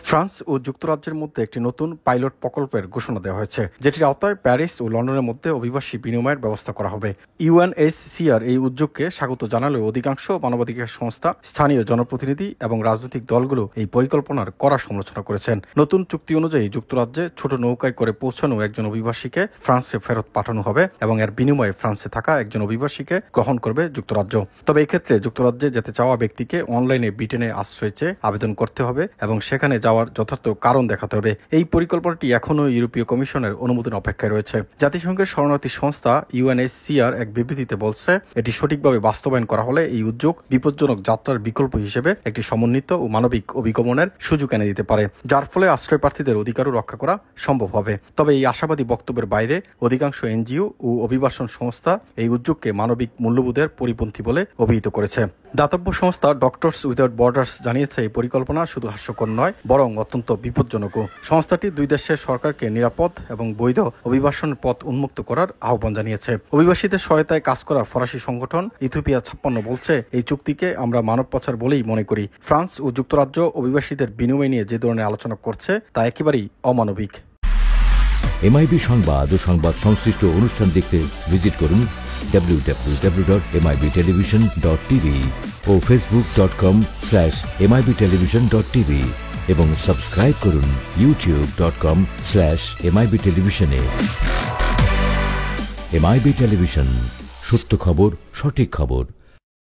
France ও যুক্তরাজ্যের মধ্যে একটি নতুন পাইলট প্রকল্পের ঘোষণা দেওয়া হয়েছে, যেটির আওতায় প্যারিস ও লন্ডনের মধ্যে অভিবাসী বিনিময়ের ব্যবস্থা করা হবে। ইউএনএইচসিআর এই উদ্যোগকে স্বাগত জানালেও অধিকাংশ মানবাধিকার সংস্থা, স্থানীয় জনপ্রতিনিধি এবং রাজনৈতিক দলগুলো এই পরিকল্পনার কড়া সমালোচনা করেছেন। নতুন চুক্তি অনুযায়ী যুক্তরাজ্যে ছোট নৌকায় করে পৌঁছানো একজন অভিবাসীকে ফ্রান্সে ফেরত পাঠানো হবে এবং এর বিনিময়ে ফ্রান্সে থাকা একজন অভিবাসীকে গ্রহণ করবে যুক্তরাজ্য। তবে এক্ষেত্রে যুক্তরাজ্যে যেতে চাওয়া ব্যক্তিকে অনলাইনে ব্রিটেনে আশ্রয় চেয়ে আবেদন করতে হবে এবং সেখানে যাওয়ার যথার্থ কারণ দেখাতে হবে। এই পরিকল্পনাটি এখনও ইউরোপীয় কমিশনের অনুমোদন অপেক্ষায় রয়েছে। জাতিসংঘের শরণার্থী সংস্থা ইউএনএইচসিআর এক বিবৃতিতে বলছে, এটি সঠিকভাবে বাস্তবায়ন করা হলে এই উদ্যোগ বিপজ্জনক যাত্রার বিকল্প হিসেবে একটি সমন্বিত ও মানবিক অভিগমনের সুযোগ এনে দিতে পারে, যার ফলে আশ্রয় প্রার্থীদের অধিকারও রক্ষা করা সম্ভব হবে। তবে এই আশাবাদী বক্তব্যের বাইরে অধিকাংশ এনজিও ও অভিবাসন সংস্থা এই উদ্যোগকে মানবিক মূল্যবোধের পরিপন্থী বলে অভিহিত করেছে। দাতব্য সংস্থা ডক্টরস উইদাউট বর্ডার্স জানিয়েছে, এই পরিকল্পনা শুধু হাস্যকর নয়, বরং অত্যন্ত বিপজ্জনকও। সংস্থাটি দুই দেশের সরকারকে নিরাপদ এবং বৈধ অভিবাসনের পথ উন্মুক্ত করার আহ্বান জানিয়েছে। অভিবাসীদের সহায়তায় কাজ করা ফরাসি সংগঠন ইথিওপিয়া 56 বলছে, এই চুক্তিকে আমরা মানব পাচার বলেই মনে করি। ফ্রান্স ও যুক্তরাজ্য অভিবাসীদের বিনিময় নিয়ে যে ধরনের আলোচনা করছে তা একেবারেই অমানবিক। এমআইবি সংবাদ ও সংবাদ সংশ্লিষ্ট অনুষ্ঠান দেখতে ভিজিট করুন www.mibtelevision.tv ও facebook.com/mibtelevision.tv এবং সাবস্ক্রাইব করুন youtube.com/mibtelevision এ। এমআইবি টেলিভিশন, সত্য খবর, সঠিক খবর।